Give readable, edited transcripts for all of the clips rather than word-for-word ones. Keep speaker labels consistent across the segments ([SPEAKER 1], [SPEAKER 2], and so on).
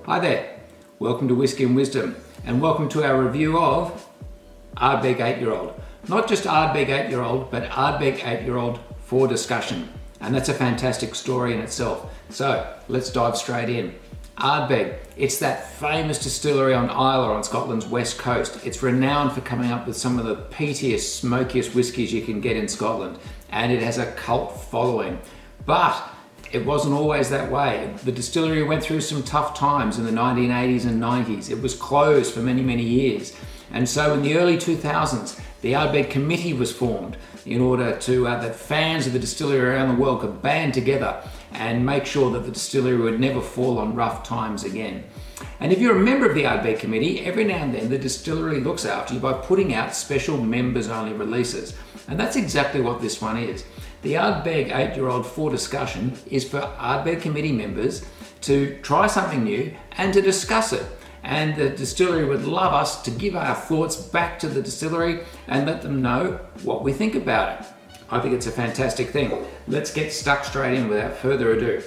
[SPEAKER 1] Hi there, welcome to Whisky and Wisdom, and welcome to our review of Ardbeg 8-year-old. Not just Ardbeg 8-year-old, but Ardbeg 8-year-old for discussion. And that's a fantastic story in itself. So let's dive straight in. Ardbeg, it's that famous distillery on Islay on Scotland's west coast. It's renowned for coming up with some of the peatiest, smokiest whiskies you can get in Scotland, and it has a cult following. But it wasn't always that way. The distillery went through some tough times in the 1980s and 90s. It was closed for many, many years. And so in the early 2000s, the Ardbeg Committee was formed in order to that fans of the distillery around the world could band together and make sure that the distillery would never fall on rough times again. And if you're a member of the Ardbeg Committee, every now and then the distillery looks after you by putting out special members-only releases. And that's exactly what this one is. The Ardbeg 8-year-old for discussion is for Ardbeg Committee members to try something new and to discuss it. And the distillery would love us to give our thoughts back to the distillery and let them know what we think about it. I think it's a fantastic thing. Let's get stuck straight in without further ado.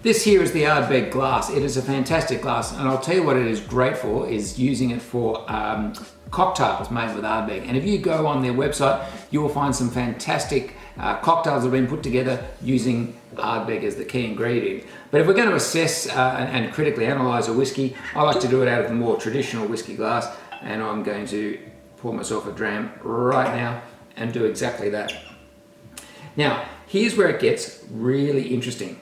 [SPEAKER 1] This here is the Ardbeg glass. It is a fantastic glass, and I'll tell you what it is great for is using it for cocktails made with Ardbeg. And if you go on their website, you will find some fantastic cocktails that have been put together using Ardbeg as the key ingredient. But if we're going to assess and critically analyse a whiskey, I like to do it out of the more traditional whiskey glass, and I'm going to pour myself a dram right now and do exactly that. Now, here's where it gets really interesting.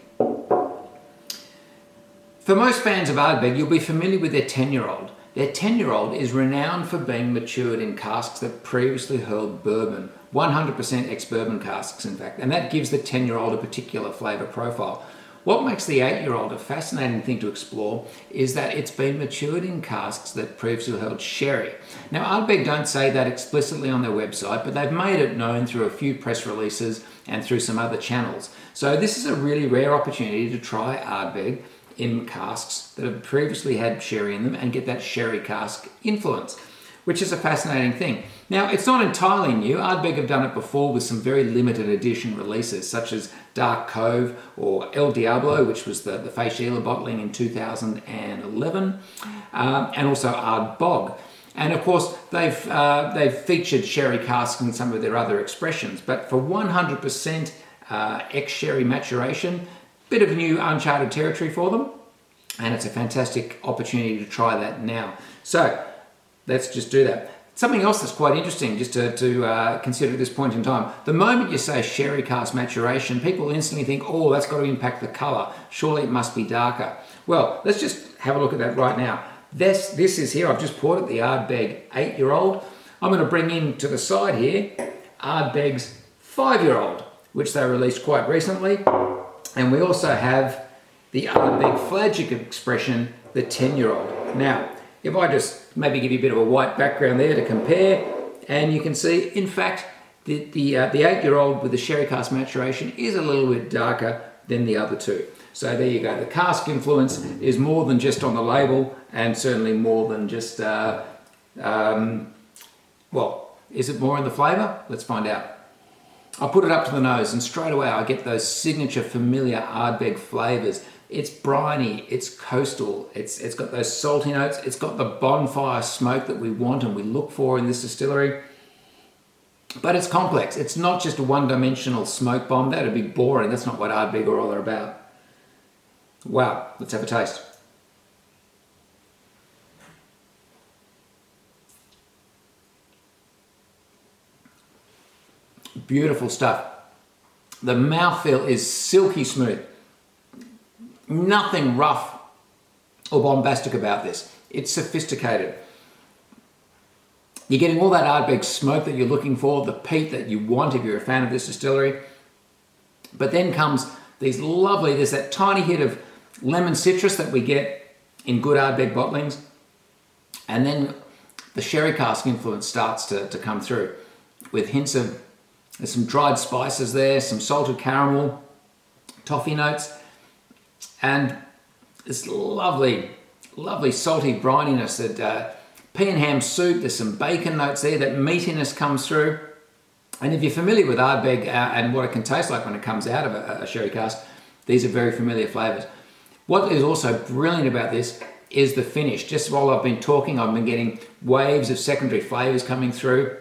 [SPEAKER 1] For most fans of Ardbeg, you'll be familiar with their 10-year-old. Their 10-year-old is renowned for being matured in casks that previously held bourbon, 100% ex-bourbon casks in fact, and that gives the 10-year-old a particular flavour profile. What makes the 8-year-old a fascinating thing to explore is that it's been matured in casks that previously held sherry. Now Ardbeg don't say that explicitly on their website, but they've made it known through a few press releases and through some other channels. So this is a really rare opportunity to try Ardbeg in casks that have previously had sherry in them and get that sherry cask influence, which is a fascinating thing. Now, it's not entirely new. Ardbeg have done it before with some very limited edition releases, such as Dark Cove or El Diablo, which was the Fay Sheila bottling in 2011, and also Ardbeg. And of course, they've featured sherry casks in some of their other expressions, but for 100% ex-sherry maturation, bit of new uncharted territory for them, and it's a fantastic opportunity to try that now. So let's just do that. Something else that's quite interesting just to consider at this point in time. The moment you say sherry cask maturation, people instantly think, oh, that's got to impact the colour. Surely it must be darker. Well, let's just have a look at that right now. This is here, I've just poured it, the Ardbeg 8-year-old. I'm going to bring in to the side here Ardbeg's 5-year-old, which they released quite recently. And we also have the Ardbeg Flagship Expression, the 10-year-old. Now, if I just maybe give you a bit of a white background there to compare, and you can see, in fact, the 8-year-old with the sherry cask maturation is a little bit darker than the other two. So there you go. The cask influence is more than just on the label, and certainly more than just, well, is it more in the flavour? Let's find out. I'll put it up to the nose and straight away I get those signature familiar Ardbeg flavours. It's briny, it's coastal, it's got those salty notes, it's got the bonfire smoke that we want and we look for in this distillery. But it's complex. It's not just a one-dimensional smoke bomb. That'd be boring. That's not what Ardbeg are all about. Wow, let's have a taste. Beautiful stuff. The mouthfeel is silky smooth. Nothing rough or bombastic about this. It's sophisticated. You're getting all that Ardbeg smoke that you're looking for, the peat that you want if you're a fan of this distillery. But then comes there's that tiny hit of lemon citrus that we get in good Ardbeg bottlings. And then the sherry cask influence starts to come through with hints of, there's some dried spices there, some salted caramel, toffee notes, and this lovely salty brininess that pea and ham soup, there's some bacon notes there, that meatiness comes through. And if you're familiar with Ardbeg and what it can taste like when it comes out of a sherry cask, these are very familiar flavours. What is also brilliant about this is the finish. Just while I've been talking, I've been getting waves of secondary flavors coming through.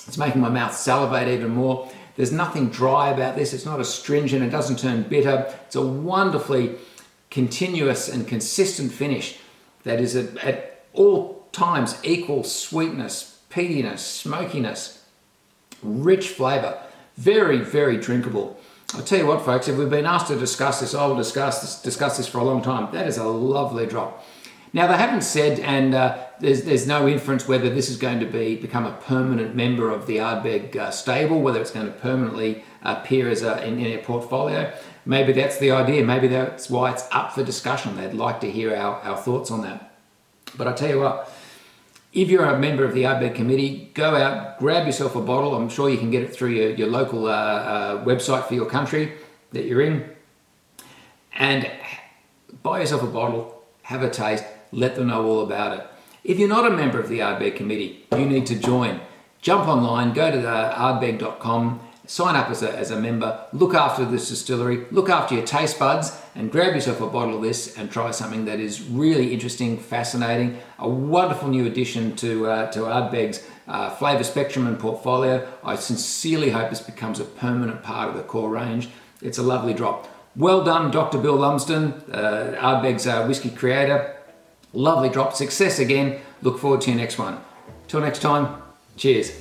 [SPEAKER 1] It's making my mouth salivate even more. There's nothing dry about this. It's not astringent. It doesn't turn bitter. It's a wonderfully continuous and consistent finish that is at all times equal sweetness, peatiness, smokiness, rich flavor. Very, very drinkable. I'll tell you what, folks, if we've been asked to discuss this, I will discuss this for a long time. That is a lovely drop. Now, they haven't said, and there's no inference whether this is going to become a permanent member of the Ardbeg stable, whether it's going to permanently appear as in their portfolio. Maybe that's the idea. Maybe that's why it's up for discussion. They'd like to hear our thoughts on that. But I tell you what, if you're a member of the Ardbeg committee, go out, grab yourself a bottle. I'm sure you can get it through your local website for your country that you're in. And buy yourself a bottle, have a taste, let them know all about it. If you're not a member of the Ardbeg committee, you need to join. Jump online, go to ardbeg.com, sign up as a member, look after this distillery, look after your taste buds, and grab yourself a bottle of this and try something that is really interesting, fascinating, a wonderful new addition to Ardbeg's flavour spectrum and portfolio. I sincerely hope this becomes a permanent part of the core range. It's a lovely drop. Well done, Dr. Bill Lumsden, Ardbeg's whiskey creator. Lovely drop. Success again. Look forward to your next one. Till next time, cheers.